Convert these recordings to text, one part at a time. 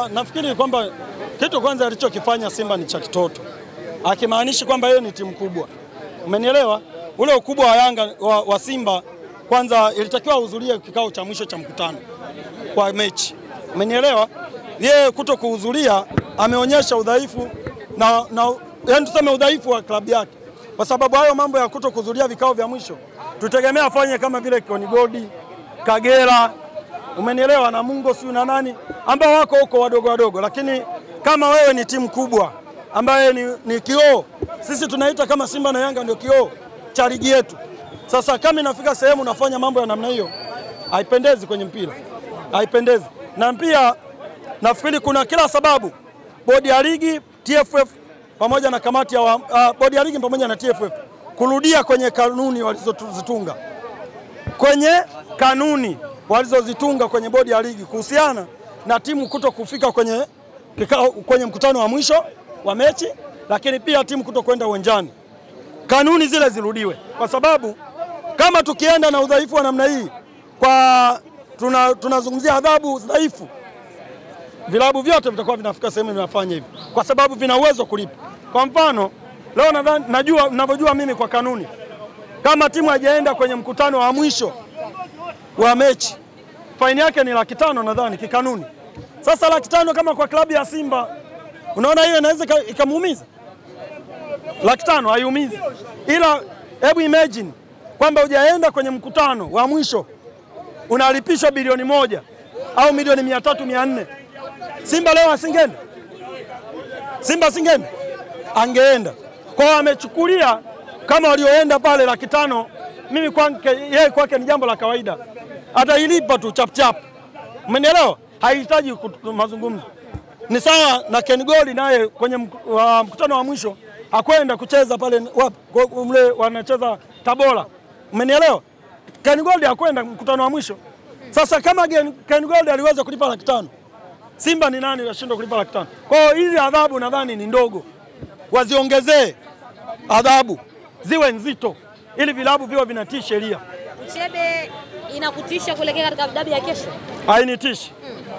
nafikiri kwamba kitu kwanza alichokifanya Simba ni cha kitoto. Akimaanishi kwamba yeye ni timu kubwa. Umenielewa? Ule ukubwa wa Yanga wa Simba kwanza ilitakiwa uhudhurie kikao cha mwisho cha mkutano kwa mechi. Umenielewa? Yeye kuto kuhudhuria ameonyesha udhaifu na yaani tuseme udhaifu wa klabu yake. Kwa sababu hayo mambo ya kuto kuhudhuria vikao vya mwisho tutegemea afanye kama vile Konigodi, Kagera, umenielewa, na Mungo siyo na nani ambao wako huko wadogo, lakini kama wewe ni timu kubwa ambaye ni kioo, sisi tunaita kama Simba na Yanga ndio kioo cha ligi yetu. Sasa kama inafika sehemu unafanya mambo ya namna hiyo, haipendezi kwenye mpira. Haipendezi. Na pia nafikiri kuna kila sababu bodi ya ligi, TFF pamoja na kamati ya bodi ya ligi pamoja na TFF kurudia kwenye kanuni walizozitunga. Kwenye kanuni walizozitunga kwenye bodi ya ligi kuhusiana na timu kuto kufika kwenye mkutano wa mwisho wa mechi, lakini pia timu kuto kwenda uwanjani. Kanuni zile zirudiwe, kwa sababu kama tukienda na udhaifu wa namna hii tunazungumzia adhabu dhaifu, vilabu vyote vitakuwa vinafika sehemu vinafanya hivi kwa sababu vina uwezo kulipa. Kwa mfano leo ninavyojua mimi kwa kanuni, kama timu haijaenda kwenye mkutano wa mwisho wa mechi, faini yake ni 500,000 nadhani kikanuni. Sasa 500,000 kama kwa klabu ya Simba, unaona hiyo inaweza ikamuumiza? 500,000 haiumizi. Ila hebu imagine kwamba hujaenda kwenye mkutano wa mwisho unalipishwa bilioni 1 au milioni 300 400. Simba leo asingeenda? Simba asingeenda? Angeenda. Kwa hiyo amechukulia kama walioenda pale 500,000, mimi kwake ni jambo la kawaida. Atailipa tu chap. Umenielewa? Haihitaji mazungumzo. Ni sawa na Konigodi naye kwenye mkutano wa mwisho akwenda kucheza pale mle wanacheza Tabora. Umenielewa? Konigodi akwenda mkutano wa mwisho. Sasa kama Konigodi aliweza kulipa 500,000, Simba ni nani yashindwa kulipa 500,000? Kwa hiyo hizi adhabu nadhani ni ndogo. Waziongezee adhabu ziwe nzito ili vilabu viwe vinatii sheria. Uchebe inakutisha kuelekea katika dabi ya kesho? Hainitishi.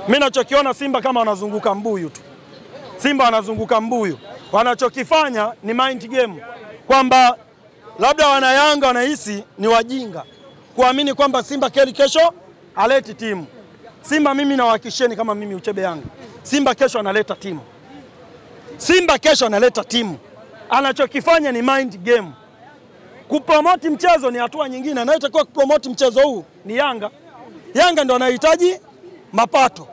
Mimi nachokiona Simba kama wanazunguka mbuyu tu. Simba wanazunguka mbuyu. Wanachokifanya ni mind game, kwamba labda wana Yanga wanahisi ni wajinga kuamini kwamba Simba kesho aleti timu. Simba mimi nawahakikisheni kama mimi Uchebe Yanga, Simba kesho analeta timu. Simba kesho analeta timu. Anachokifanya ni mind game. Kupromote mchezo ni hatua nyingine. Anayetakiwa kupromote mchezo huu ni Yanga. Yanga ndo anahitaji mapato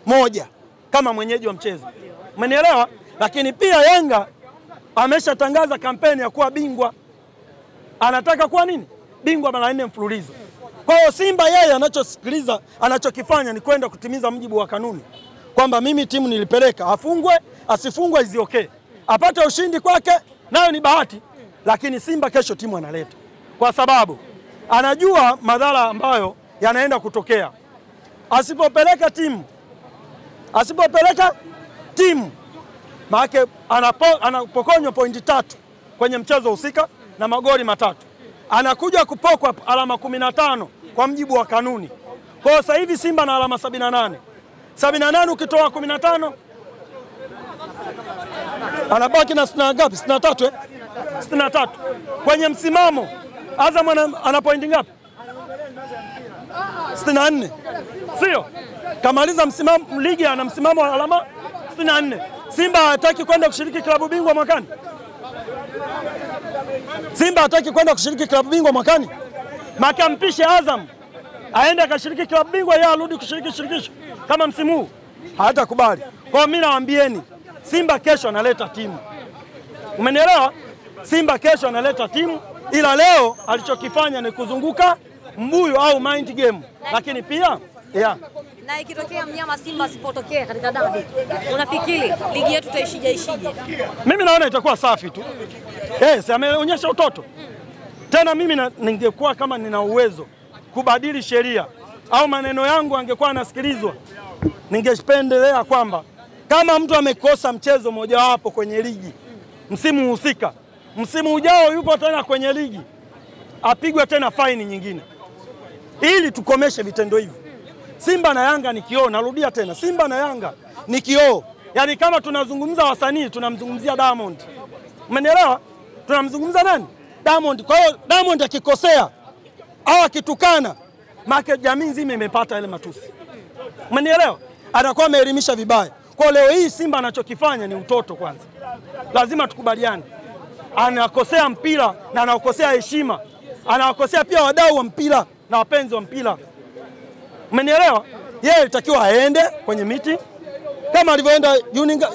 moja kama mwenyeji wa mchezo. Umenielewa? Lakini pia Yanga ameshatangaza kampeni ya kuwa bingwa. Anataka kuwa nini? Bingwa mara 4 mfululizo. Kwa hiyo Simba yeye anachosikiliza, anachokifanya ni kwenda kutimiza mjibu wa kanuni, kwamba mimi timu nilipeleka, afungwe asifungwe is okay. Apate ushindi kwake nayo ni bahati, lakini Simba kesho timu analeta, kwa sababu anajua madhara ambayo yanaenda kutokea asipopeleka timu maana anapokonywa pointi 3 kwenye mchezo husika na magoli 3. Anakuja kupokwa alama 15 kwa mjibu wa kanuni. Kwa sasa hivi Simba na alama 78. 78 ukitoa 15 anabaki na 60 ngapi? 63 63. Kwenye msimamo Azam ana pointi ngapi? 64. Sio? Kamaliza msimamo ligi ana msimamo wa alama 64. Simba hataki kwenda kushiriki klabu bingwa mwakani? Simba hataki kwenda kushiriki klabu bingwa mwakani? Makampishe Azam aende akashiriki klabu bingwa, yeye arudi kushiriki shirikisho kama msimu huu? Hatakubali. Kwa hiyo mimi nawaambieni Simba kesho analeta timu. Umenielewa? Simba kesho analeta timu, ila leo alichokifanya ni kuzunguka mbuyu au mind game. Lakini pia na ikitokea mnyama Simba asipotokea katika dabi, unafikiri ligi yetu taishije? Mimi naona itakuwa safi tu. Ameonyesha utoto. Tena mimi ningekuwa kama nina uwezo kubadili sheria au maneno yangu angekuwa anasikilizwa, ningependelea kwamba kama mtu amekosa mchezo mojawapo kwenye ligi msimu husika, msimu ujao yupo tena kwenye ligi, apigwe tena faini nyingine ili tukomeshe vitendo hivi. Simba na Yanga ni kioo, narudia tena, Simba na Yanga ni kioo. Yaani kama tunazungumza wasanii tunamzungumzia Diamond. Umenielewa? Tunamzungumza nani? Diamond. Kwa hiyo Diamond akikosea au akitukana, maana jamii nzima imepata ile matusi. Umenielewa? Anakuwa ameelimisha vibaya. Kwa leo hii Simba anachokifanya ni utoto kwanza. Lazima tukubaliane. Anakosea mpira na anakosea heshima. Anawakosea pia wadau wa mpira na wapenzi wa mpira. Umenielewa? Yeye alitakiwa aende kwenye meeting kama alivyoenda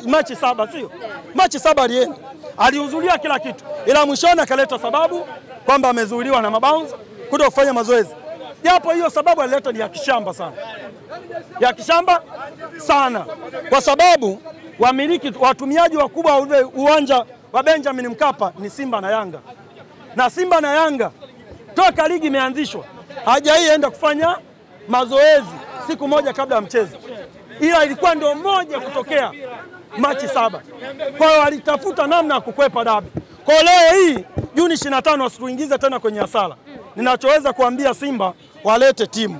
Machi 7, sio? Machi 7 alienda. Alihudhuria kila kitu. Ila mwishoni akaleta sababu kwamba amezuiliwa na mabounce kuto kufanya mazoezi. Japo hiyo sababu alileta ni ya kishamba sana. Ya kishamba sana. Kwa sababu wamiliki watumiaji wakubwa wa uwanja wa Benjamin Mkapa ni Simba na Yanga. Na Simba na Yanga toka ligi imeanzishwa hajaienda kufanya mazoezi siku moja kabla ya mchezo. Ila ilikuwa ndio moja kutokea Machi 7. Kwa hiyo alitafuta namna ya kukwepa dabi. Kwa leo hii Juni 25 wasituingize tena kwenye hasara. Ninachoweza kuambia Simba walete timu.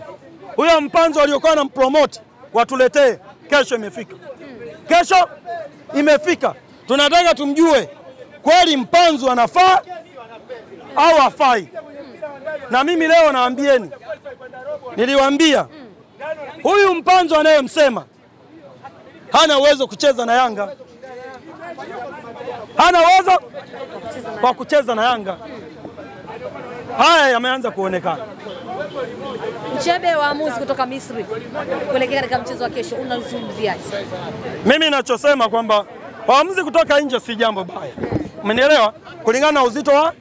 Huyo mpanzo aliokuwa na mpromote watuletee. Kesho imefika. Kesho imefika. Tunataka tumjue kweli mpanzo anafaa au hafai. Na mimi leo naambieni, niliwaambia huyu mpanzo anayemsema hana uwezo kucheza na Yanga. Hana uwezo kwa kucheza na Yanga. Haya yameanza kuonekana. Uchebe waamuzi kutoka Misri kuelekea katika mchezo wa kesho unazungumziaje? Mimi ninachosema kwamba waamuzi kutoka nje si jambo baya. Umenielewa? Kulingana na uzito wa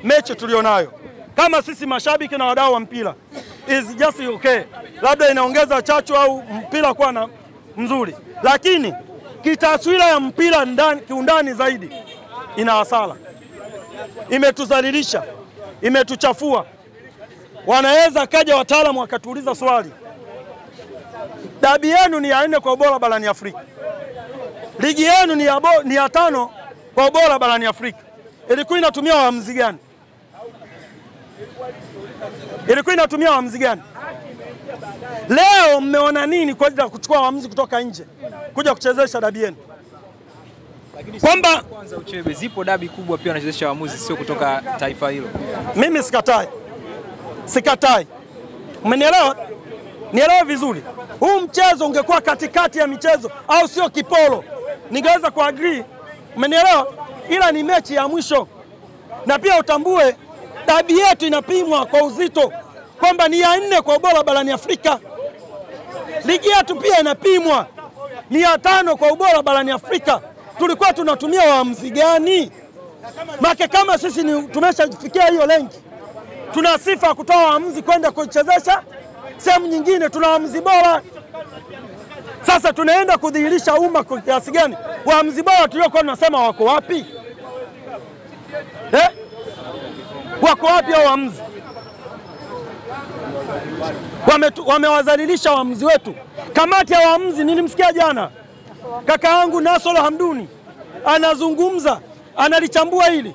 mechi tulionayo. Kama sisi mashabiki na wadau wa mpira is just okay. Labda inaongeza chachu au mpira kuwa na mzuri. Lakini kitaswira ya mpira ndani kiundani zaidi ina hasara. Imetuzalilisha, imetuchafua. Wanaweza kaja wataalamu wakatuuliza swali. Dabi yenu ni ya 4 kwa ubora barani Afrika. Ligi yenu ni ya 5 kwa ubora barani Afrika. Ilikuwa inatumia waamuzi gani? Ilikuwa inatumia waamuzi gani? Leo mmeona nini kwa ajili ya kuchukua waamuzi kutoka nje kuja kuchezesha dabi yenu? Kwamba kwanza Uchebe zipo dabi kubwa pia wanachezesha waamuzi sio kutoka taifa hilo. Mimi sikatai. Sikatai. Umenielewa? Nielewe vizuri. Huu mchezo ungekuwa katikati ya michezo au sio kipolo, ningeweza kuagree. Umenielewa? Ila ni mechi ya mwisho. Na pia utambue dabi yetu inapimwa kwa uzito kwamba ni ya 4 kwa ubora barani Afrika. Ligi yetu pia inapimwa ni ya 5 kwa ubora barani Afrika. Tulikuwa tunatumia waamuzi gani? Maana kama sisi tumeshafikia hiyo lengi, tuna sifa kutoa waamuzi kwenda kuchezesha sehemu nyingine, tuna waamuzi bora. Sasa tunaenda kudhihirisha umma kwa kiasi gani waamuzi bora tuliokuwa tunasema wako wapi? Wako wapi hao waamuzi? Wamewazalilisha waamuzi wetu. Kamati ya waamuzi nilimsikia jana kaka yangu Nasolo Hamduni anazungumza, analichambua hili.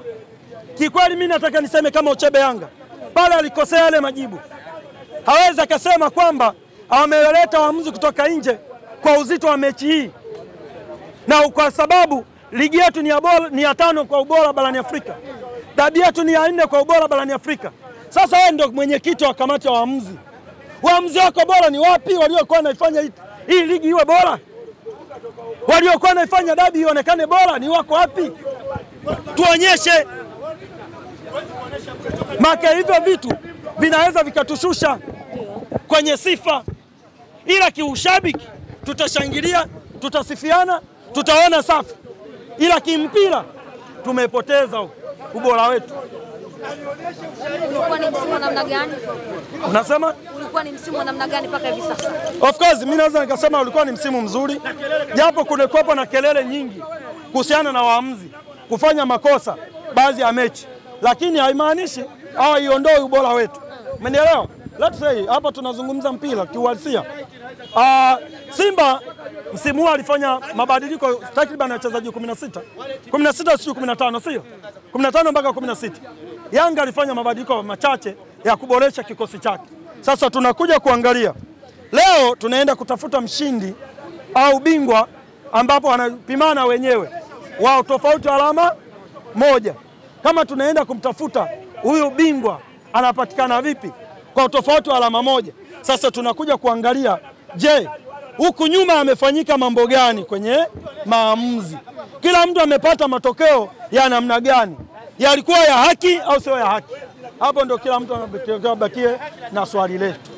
Kikweli mimi nataka niseme kama Uchebe Yanga pale alikosea yale majibu. Hawezi akasema kwamba ameleta waamuzi kutoka nje kwa uzito wa mechi hii. Na kwa sababu ligi yetu ni ya 5 kwa ubora barani Afrika. Dabi yetu ni ya 4 kwa ubora barani Afrika. Sasa wewe ndio mwenyekiti wa kamati ya waamuzi. Waamuzi wako bora ni wapi waliokuwa wanaifanya hii ligi iwe bora? Waliokuwa wanaifanya dabi ionekane bora ni wako wapi? Tuonyeshe. Maka hivyo vitu vinaweza vikatushusha kwenye sifa. Ila kiushabiki tutashangilia, tutasifiana, tutaona safi. Ila kimpira tumepoteza ubora wetu. Ulikuwa ni msimu wa namna gani? Unasema? Ulikuwa ni msimu wa namna gani mpaka hivi sasa? Of course mimi naweza nikasema ulikuwa ni msimu mzuri. Japo kulikuwa na kelele nyingi kuhusiana na waamuzi kufanya makosa baadhi ya mechi. Lakini haimaanishi au iondoi ubora wetu. Umenielewa? Let's say hapa tunazungumza mpira kiuhalisia. Simba msimu huu alifanya mabadiliko takriban wachezaji 16. 16 sio 15 sio? 15 mpaka 16. Yanga alifanya mabadiliko machache ya kuboresha kikosi chake. Sasa tunakuja kuangalia. Leo tunaenda kutafuta mshindi au bingwa ambapo wanapimana wenyewe wao, tofauti alama moja. Kama tunaenda kumtafuta huyu bingwa anapatikana vipi kwa tofauti alama moja? Sasa tunakuja kuangalia, je, huku nyuma yamefanyika mambo gani kwenye maamuzi? Kila mtu amepata matokeo ya namna gani? Yalikuwa ya haki au sio ya haki? Hapo ndo kila mtu anabakie na swali letu.